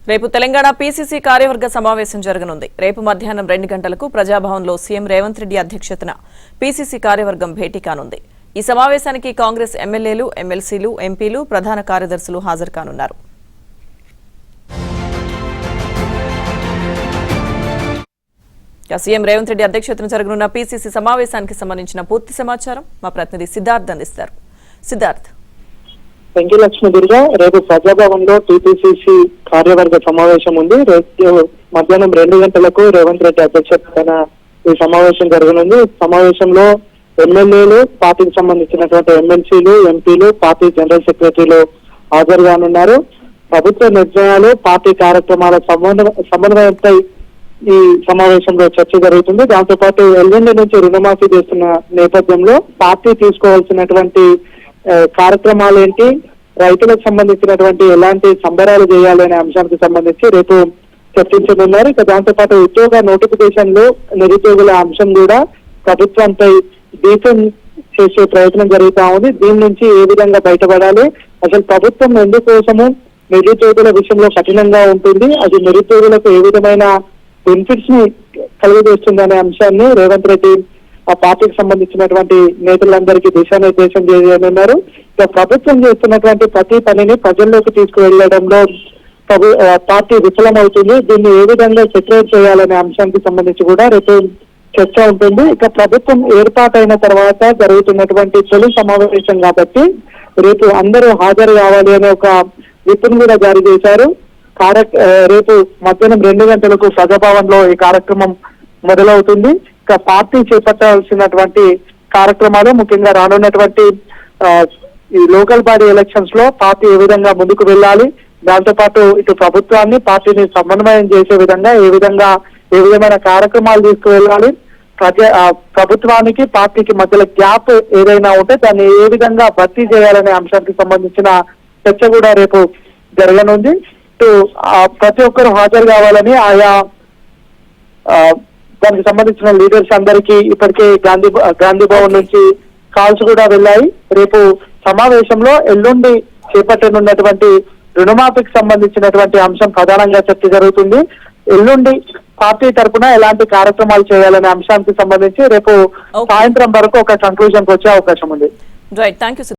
రేపు తెలంగాణ పీసీసీ కార్యవర్గ సమావేశం జరగనుంది. రేపు మధ్యాహ్నం 2 గంటలకు ప్రజాభవన్లో సీఎం రేవంత్ రెడ్డి అధ్యక్షతన పీసీసీ కార్యవర్గం భేటీ కానుంది. ఈ సమావేశానికి కాంగ్రెస్ ఎమ్మెల్యేలు, ఎమ్మెల్సీలు, ఎంపీలు, ప్రధాన కార్యదర్శులు హాజరు కానున్నారు. సీఎం రేవంత్ రెడ్డి అధ్యక్షతన జరగనున్న పీసీసీ సమావేశానికి సంబంధించిన పూర్తి సమాచారం మా ప్రతినిధి సిద్ధార్థ్ అందిస్తారు. సిద్ధార్థ్. వెంకటలక్ష్మి దుర్గా రేపు ప్రజాభవన్ లో టీపీసీసీ కార్యవర్గ సమావేశం ఉంది. రేపు మధ్యాహ్నం 2 గంటలకు రేవంత్ రెడ్డి అధ్యక్షతన ఈ సమావేశం జరగనుంది. సమావేశంలో ఎమ్మెల్యేలు, పార్టీకి సంబంధించినటువంటి ఎమ్మెల్సీలు, ఎంపీలు, పార్టీ జనరల్ సెక్రటరీలు హాజరు కానున్నారు. ప్రభుత్వ నిర్ణయాలు, పార్టీ కార్యక్రమాల సమన్వయంపై ఈ సమావేశంలో చర్చ జరుగుతుంది. దాంతో పాటు ఎల్లుండి నుంచి రుణమాఫీ చేస్తున్న నేపథ్యంలో పార్టీ తీసుకోవాల్సినటువంటి కార్యక్రమాలు ఏంటి, రైతులకు సంబంధించినటువంటి ఎలాంటి సంబరాలు చేయాలనే అంశానికి సంబంధించి రేపు చర్చించనున్నారు. ఇక దాంతో పాటు ఉద్యోగ నోటిఫికేషన్ లో నిరుద్యోగుల అంశం కూడా ప్రభుత్వంపై డీఫెన్ చేసే ప్రయత్నం జరుగుతా ఉంది. దీని నుంచి ఏ విధంగా బయటపడాలి, అసలు ప్రభుత్వం ఎందుకోసము నిరుద్యోగుల విషయంలో కఠినంగా ఉంటుంది, అది నిరుద్యోగులకు ఏ విధమైన బెనిఫిట్స్ ని కలుగజేస్తుంది అనే అంశాన్ని రేవంత్ రెడ్డి ఆ పార్టీకి సంబంధించినటువంటి నేతలందరికీ దిశానిర్దేశం చేయనున్నారు. ఇక ప్రభుత్వం చేస్తున్నటువంటి ప్రతి పనిని ప్రజల్లోకి తీసుకువెళ్లడంలో పార్టీ విఫలమవుతుంది. దీన్ని ఏ విధంగా సెటరేట్ చేయాలనే అంశానికి సంబంధించి కూడా రేపు చర్చ ఉంటుంది. ఇక ప్రభుత్వం ఏర్పాటైన తర్వాత జరుగుతున్నటువంటి తొలి సమావేశం కాబట్టి రేపు అందరూ హాజరు కావాలి అనే ఒక విప్పును కూడా జారీ చేశారు. రేపు మధ్యాహ్నం 2 గంటలకు ప్రజాభవన్ లో ఈ కార్యక్రమం మొదలవుతుంది. ఇక పార్టీ చేపట్టాల్సినటువంటి కార్యక్రమాలు, ముఖ్యంగా రానున్నటువంటి ఈ లోకల్ బాడీ ఎలక్షన్స్ లో పార్టీ ఏ విధంగా ముందుకు వెళ్ళాలి, దాంతో పాటు ఇటు ప్రభుత్వాన్ని, పార్టీని సమన్వయం చేసే విధంగా ఏ విధమైన కార్యక్రమాలు తీసుకువెళ్ళాలి, ప్రభుత్వానికి పార్టీకి మధ్యలో గ్యాప్ ఏదైనా ఉంటే దాన్ని ఏ విధంగా భర్తీ చేయాలనే అంశానికి సంబంధించిన చర్చ కూడా రేపు జరగనుంది. ఇటు ప్రతి ఒక్కరు హాజరు కావాలని ఆయా దానికి సంబంధించిన లీడర్స్ అందరికీ ఇప్పటికే గాంధీ భవన్ నుంచి కాల్స్ కూడా వెళ్ళాయి. రేపు సమావేశంలో ఎల్లుండి చేపట్టనున్నటువంటి రుణమాఫీకి సంబంధించినటువంటి అంశం ప్రధానంగా చర్చ జరుగుతుంది. ఎల్లుండి పార్టీ తరఫున ఎలాంటి కార్యక్రమాలు చేయాలనే అంశానికి సంబంధించి రేపు సాయంత్రం వరకు ఒక కంక్లూజన్ కి వచ్చే అవకాశం ఉంది.